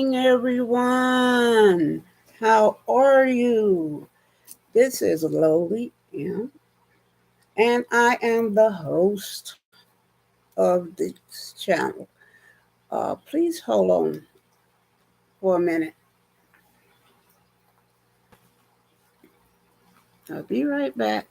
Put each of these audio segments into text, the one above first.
Everyone. How are you? This is Lowly M, and I am the host of this channel. Please hold on for a minute. I'll be right back.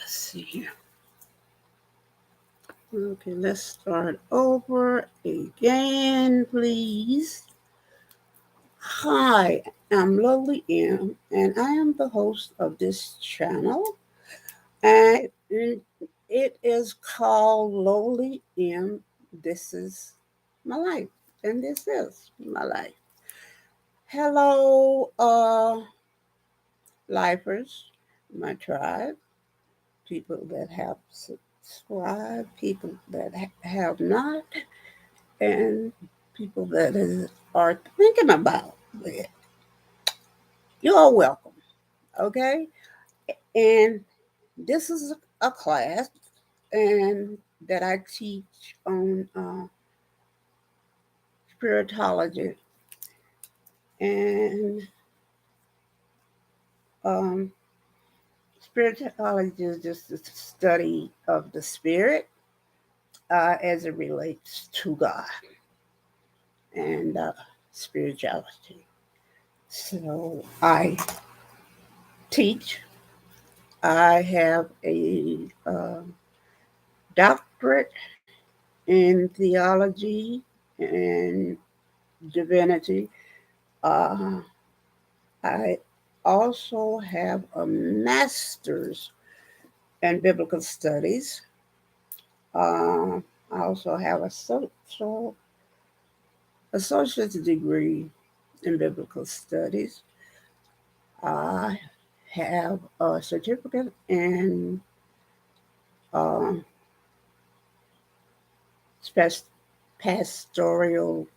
Let's see here. Okay, let's start over again, please. Hi, I'm Lowly M, and I am the host of this channel. And it is called Lowly M. This is my life, and this is my life. Hello, lifers, my tribe, people that have subscribed, people that have not, and people that are thinking about it. You're all welcome, okay? And this is a class and that I teach on spiritology, and um, spiritology is just the study of the spirit as it relates to God and spirituality. So I teach. I have a doctorate in theology and divinity. Uh, I also have a master's in biblical studies. Uh, I also have a associate's degree in biblical studies. I have a certificate in um, pastoral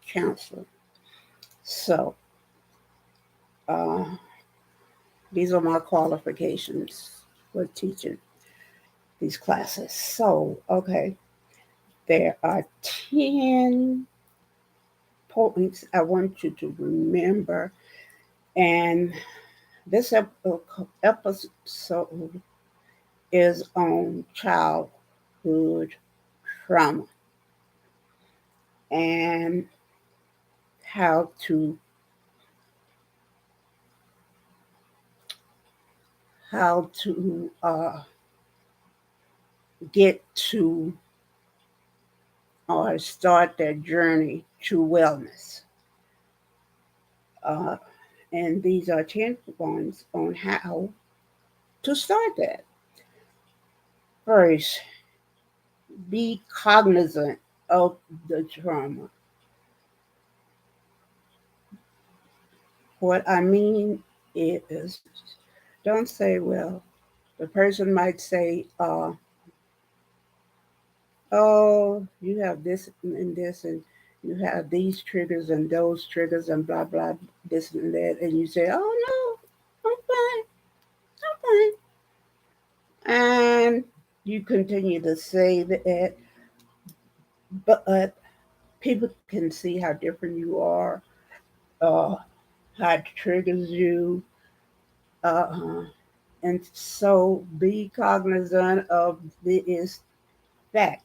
counseling. So uh, these are my qualifications for teaching these classes. So, okay, there are 10 points I want you to remember. And this episode is on childhood trauma and how to get to or start their journey to wellness. Uh, and these are 10 points on how to start that. First, be cognizant of the trauma. What I mean is, don't say, well, the person might say, oh, you have this, and you have these triggers and those triggers, and blah, blah, this and that. And you say, oh, no, I'm fine. And you continue to say that, but people can see how different you are, uh, how it triggers you. Uh, and so be cognizant of this fact.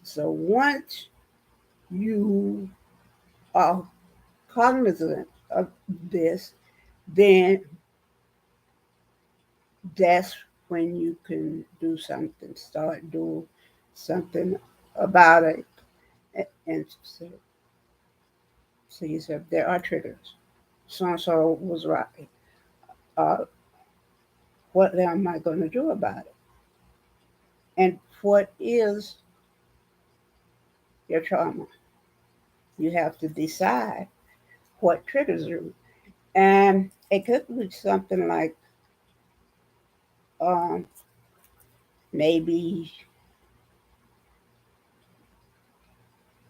So once you are cognizant of this, then that's when you can do something, start doing something about it. And so you said, there are triggers. So and so was right. Uh, what am I going to do about it? And what is your trauma. You have to decide what triggers you. And it could be something like um, maybe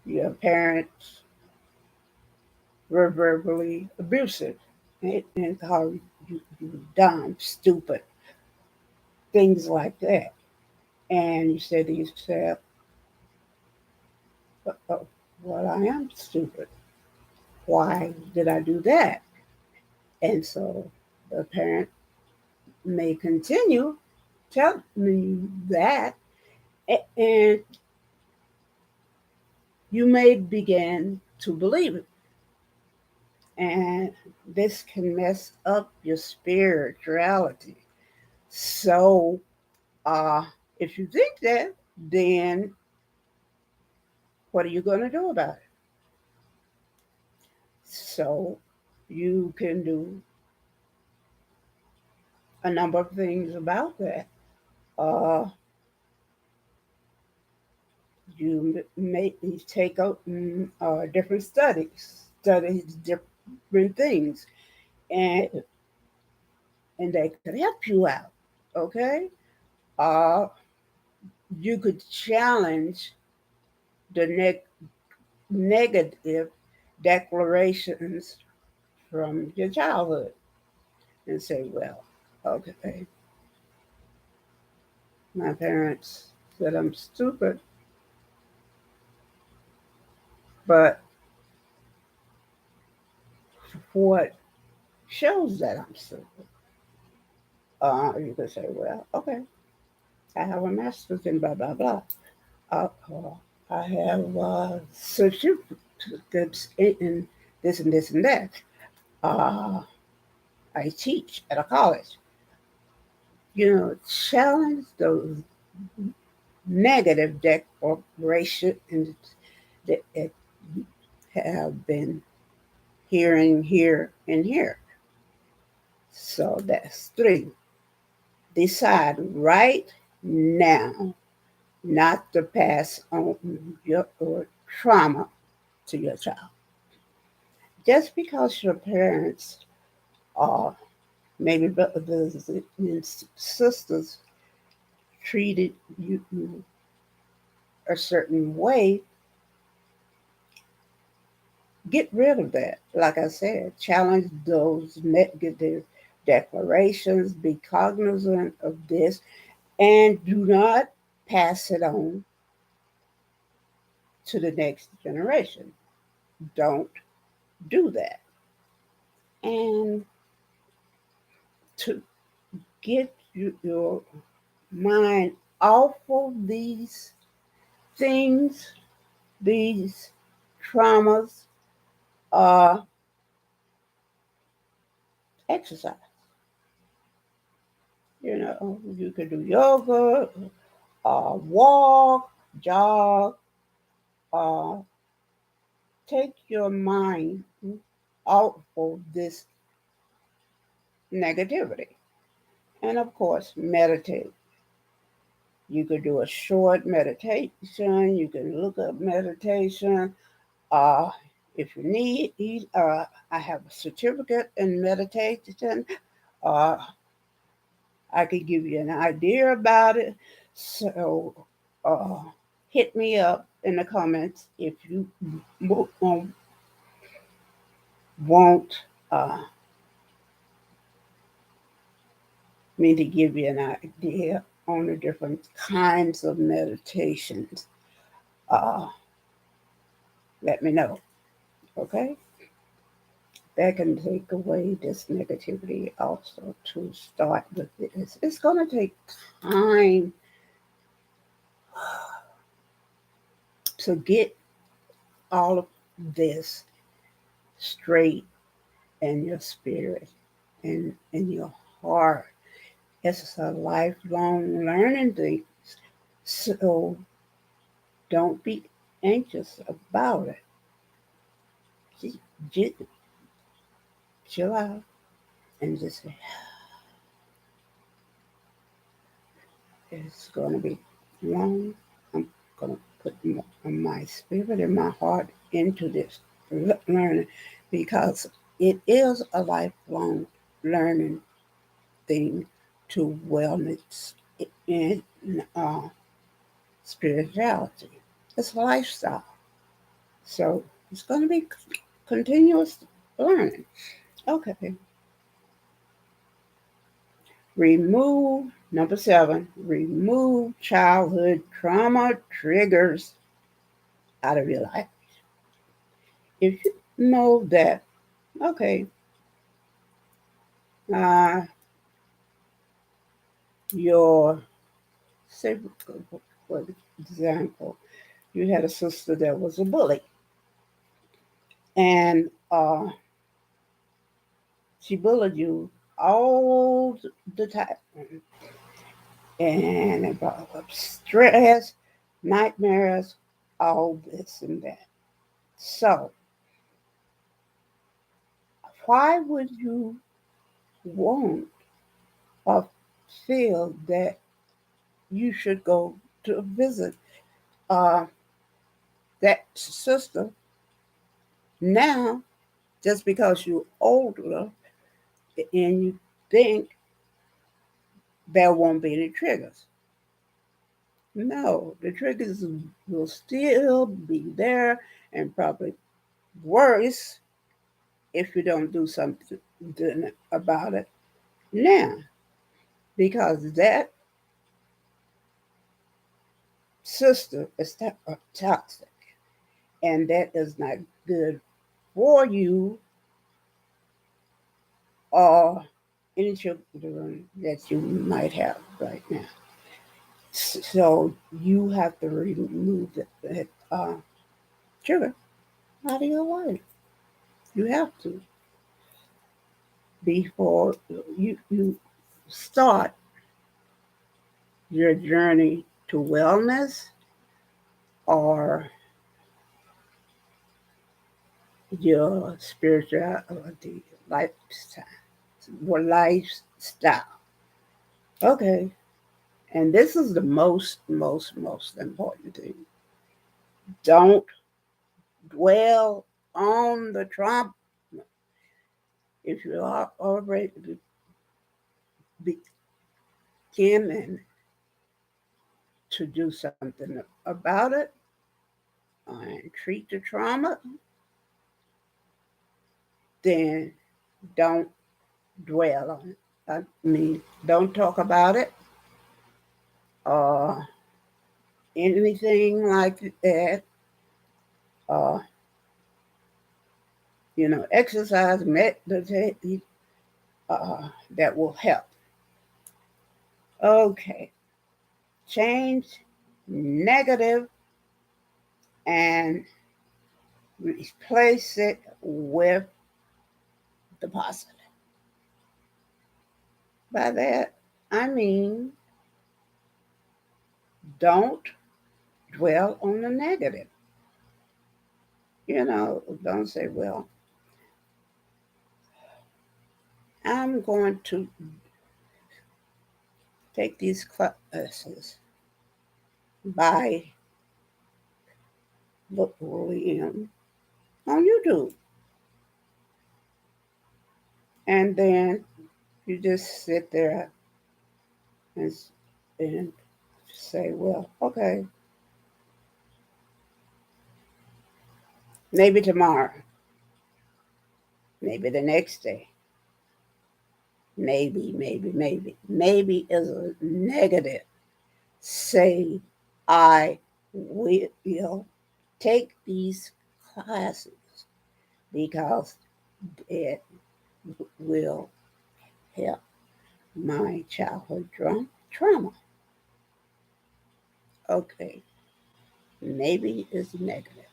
your parents were verbally abusive and called you dumb, stupid, things like that. And you say to yourself, oh, well, I am stupid. Why did I do that? And so the parent may continue telling you that, and you may begin to believe it. And this can mess up your spirituality. So, if you think that, then what are you going to do about it? So, you can do a number of things about that. Uh, you may take out different study different things, and they could help you out. Okay, uh, you could challenge the negative declarations from your childhood and say, well, okay, my parents said I'm stupid, but what shows that I'm stupid? You could say, well, okay, I have a master's in blah, blah, blah. I have certificates in this and this and that. Uh, I teach at a college. Challenge those negative declarations that have been hearing here and here. So that's three. Decide right now not to pass on your trauma to your child. Just because your parents are maybe brothers and sisters treated you a certain way, get rid of that. Like I said, challenge those negative declarations, be cognizant of this, and do not pass it on to the next generation. Don't do that. And to get your mind off of these things, these traumas, uh, exercise. You could do yoga, walk, jog, uh, take your mind out of this negativity. And of course, meditate. You could do a short meditation. You can look up meditation. Uh, if you need, I have a certificate in meditation. Uh, I could give you an idea about it. So uh, hit me up in the comments if you want uh, me to give you an idea on the different kinds of meditations. Uh, Let me know, okay? That can take away this negativity also to start with this. It's going to take time to get all of this straight in your spirit and in your heart. It's a lifelong learning thing. So don't be anxious about it. Just chill out and just say, it's going to be long. I'm going to put my spirit and my heart into this learning because it is a lifelong learning thing to wellness and uh, spirituality. It's a lifestyle. So it's going to be continuous learning. Okay. Number 7, remove childhood trauma triggers out of your life. If you know that, okay, uh, your, say, for example, you had a sister that was a bully, and she bullied you all the time, and it brought up stress, nightmares, all this and that. So, why would you want or feel that you should go to visit uh, that sister now just because you're older and you think there won't be any triggers? No, the triggers will still be there and probably worse if you don't do something about it now, because that sister is toxic and that is not good for you or any children that you might have right now. So you have to remove that sugar out of your life. You have to before you start your journey to wellness or your spirituality lifestyle. Lifestyle. Okay. And this is the most important thing. Don't dwell on the trauma. If you are already beginning to do something about it and treat the trauma, then don't dwell on it. I mean, don't talk about it or anything like that. Uh, exercise, meditate, that will help. Okay, change negative and replace it with the positive. By that, I mean don't dwell on the negative. Don't say, well, I'm going to take these classes by William on YouTube. And then you just sit there and, and say, well, okay, maybe tomorrow, maybe the next day, maybe. Maybe is a negative. Say, I will take these classes because it will help my childhood trauma. Okay, maybe it's negative,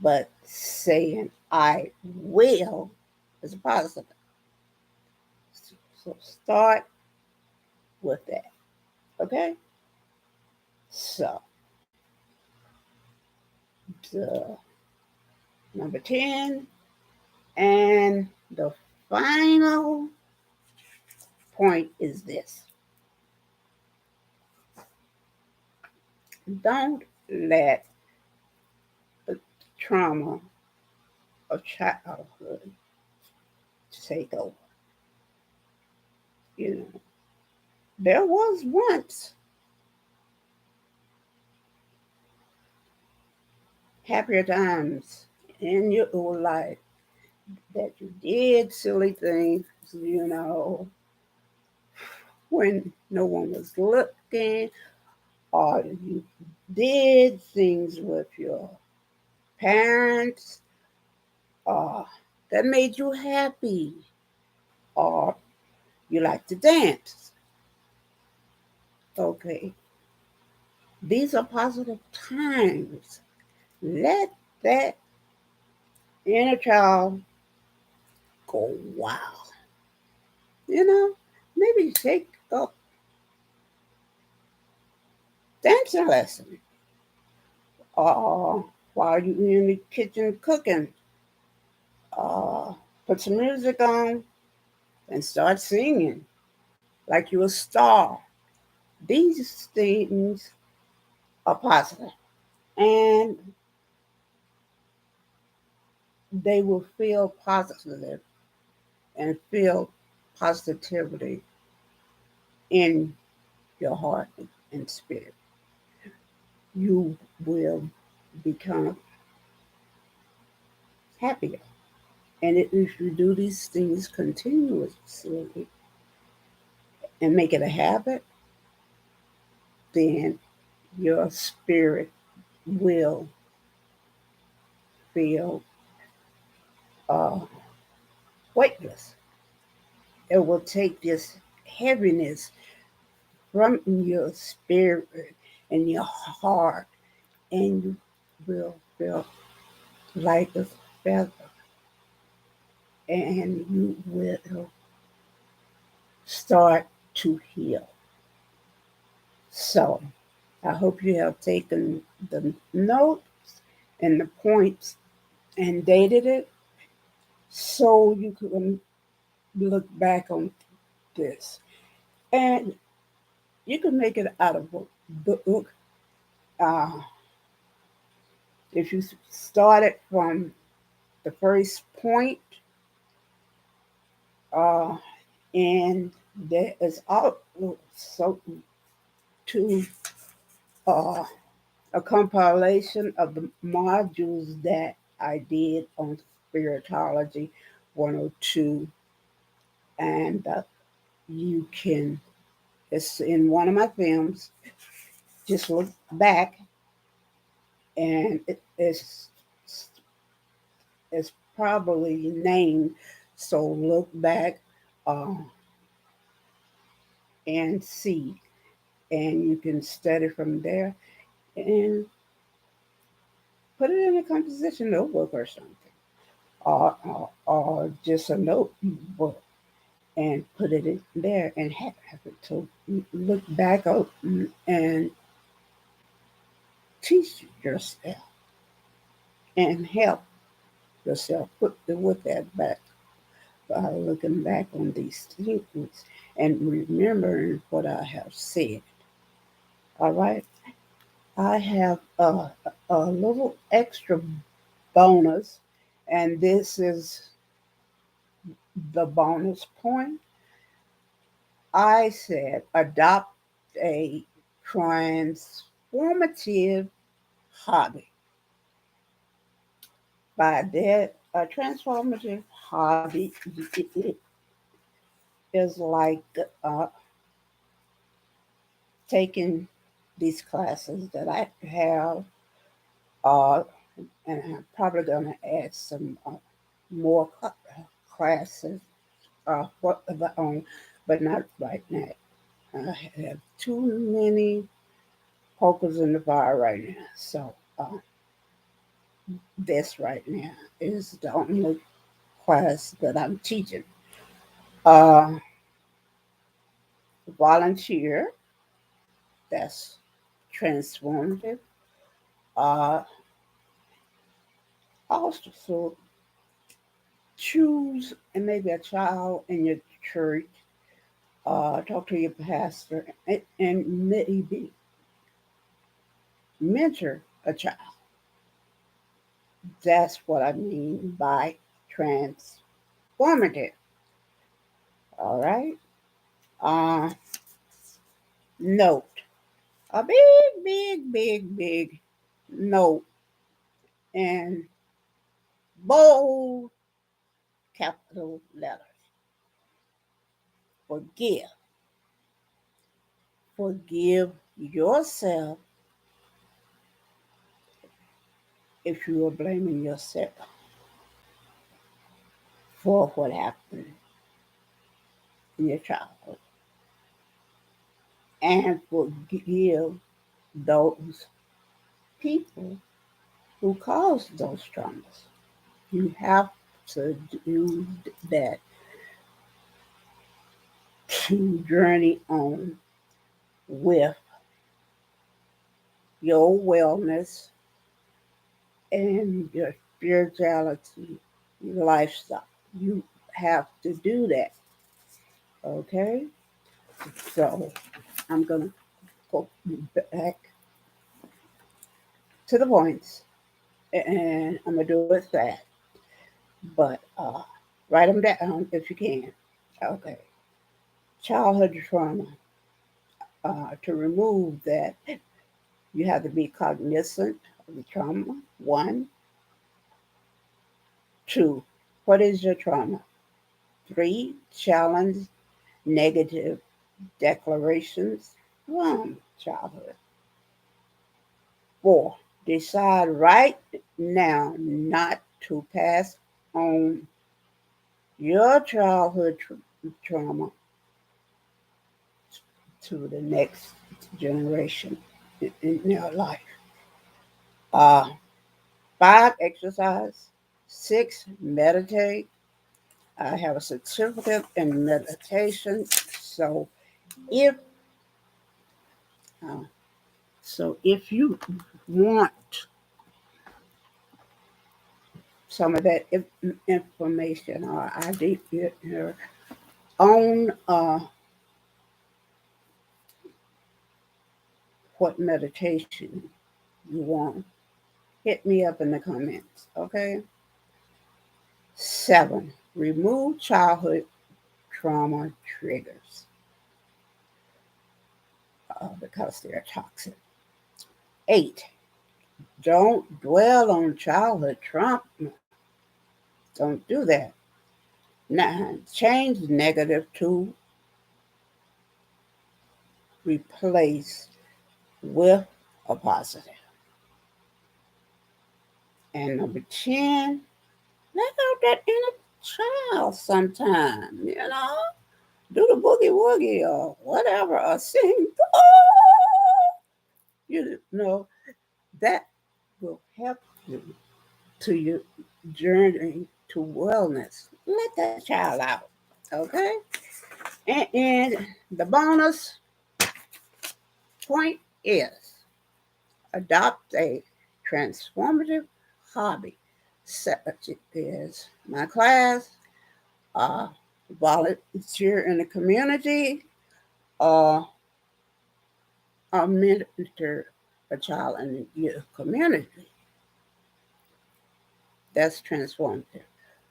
but saying I will is positive. So start with that. Okay? So, the number 10 and the final point is this. Don't let the trauma of childhood take over. You know, there was once happier times in your life that you did silly things, you know, when no one was looking, or you did things with your parents, or that made you happy, or you like to dance. Okay, these are positive times. Let that inner child go wild. You know, maybe take up dancing lesson, or while you in the kitchen cooking, uh, put some music on and start singing like you're a star. These things are positive, and they will feel positive and feel positivity in your heart and spirit. You will become happier. And if you do these things continuously and make it a habit, then your spirit will feel uh, weightless. It will take this heaviness from your spirit and your heart, and you will feel like a feather, and you will start to heal. So, I hope you have taken the notes and the points and dated it so you can look back on this. And you can make it out of a book. Uh, if you started from the first point, uh, and there is also to uh, a compilation of the modules that I did on Spiritology 102, and you can, it's in one of my films, just look back, and it's probably named, so look back uh, and see, and you can study from there and put it in a composition notebook or something, or just a notebook and put it in there and have it to look back up and teach yourself and help yourself with that back by looking back on these things and remembering what I have said. All right. I have a little extra bonus, and this is the bonus point. I said adopt a transformative hobby. By that, a transformative hobby is like uh, taking these classes that I have, uh, and I'm probably going to add some more classes of my own, but not right now. I have too many pokers in the fire right now. So this right now is the only class that I'm teaching. Uh, Volunteer, that's transformative. Uh, Also, choose and maybe a child in your church. Talk to your pastor, and maybe mentor a child. That's what I mean by transformative. All right. Uh, Note a big note in bold capital letters. Forgive. Forgive yourself if you are blaming yourself for what happened in your childhood. And forgive those people who caused those traumas. You have to do that to journey on with your wellness and your spirituality lifestyle. You have to do that. Okay? So I'm going to go back to the points and I'm going to do it fast. But write them down if you can. Okay. Childhood trauma. To remove that, you have to be cognizant of the trauma. One. Two. What is your trauma? Three. Challenge negative declarations from childhood. Four. Decide right now not to pass on your childhood trauma to the next generation in your life. Uh, Five, exercise. Six, meditate. I have a certificate in meditation. If uh, if you want some of that information or idea your own what meditation you want, hit me up in the comments. Okay. Seven, remove childhood trauma triggers because they're toxic. Eight, don't dwell on childhood trauma. Don't do that. Nine, change negative to replace with a positive. And number 10, let out that inner child sometime, Do the boogie woogie or whatever, or sing. Oh! That will help you to your journey to wellness. Let that child out, okay? And the bonus point is adopt a transformative hobby, such as my class, uh, volunteer in the community, or mentor a child in your community. That's transformative.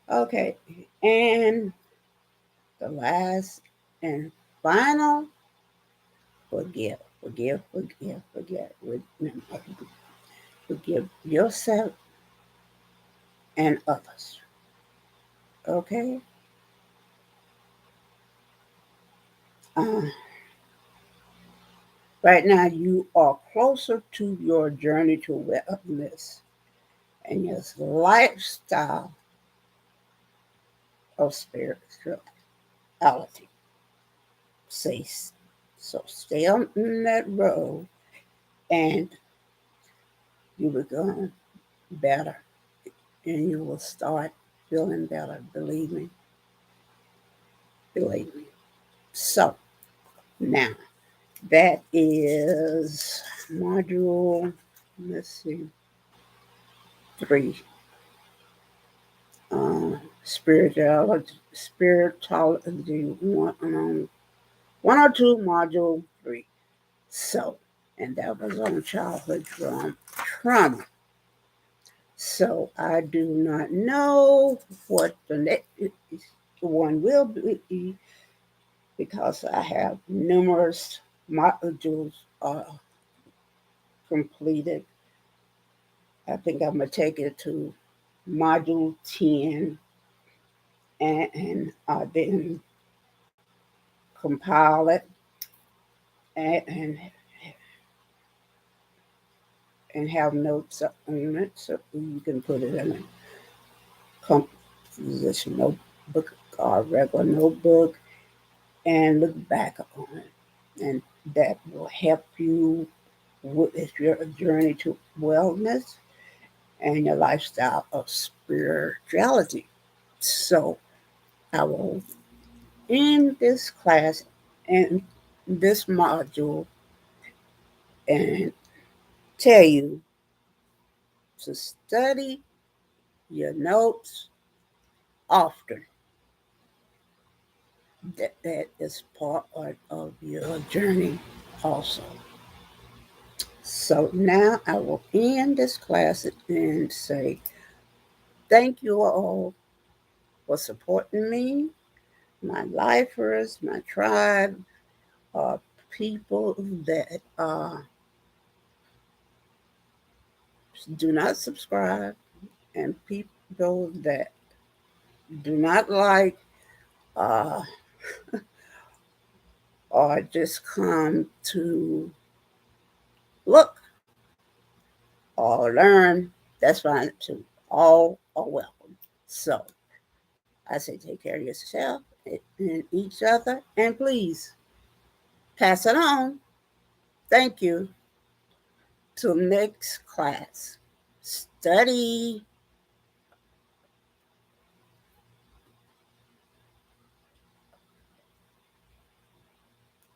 Okay, and the last and final, forgive. Remember, forgive yourself and others. Okay? Uh, right now, you are closer to your journey to wellness and your lifestyle of spirituality. Says so. Stay on that road, and you will become better, and you will start feeling better. Believe me. Believe me. So now that is module. Let's see, 3. Spirituality 102, module 3. So and that was on childhood trauma. So I do not know what the next one will be because I have numerous modules completed. I think I'm going to take it to module 10 and then compile it and and have notes on it so you can put it in a composition notebook or regular notebook and look back on it. And that will help you with your journey to wellness and your lifestyle of spirituality. So I will end this class and this module and tell you to study your notes often. That is part of your journey also. So now I will end this class and say thank you all for supporting me, my lifers, my tribe, uh, people that do not subscribe, and people that do not like uh, or just come to look or learn. That's fine too. All are welcome. So I say take care of yourself and each other, and please pass it on. Thank you. Till next class. Study.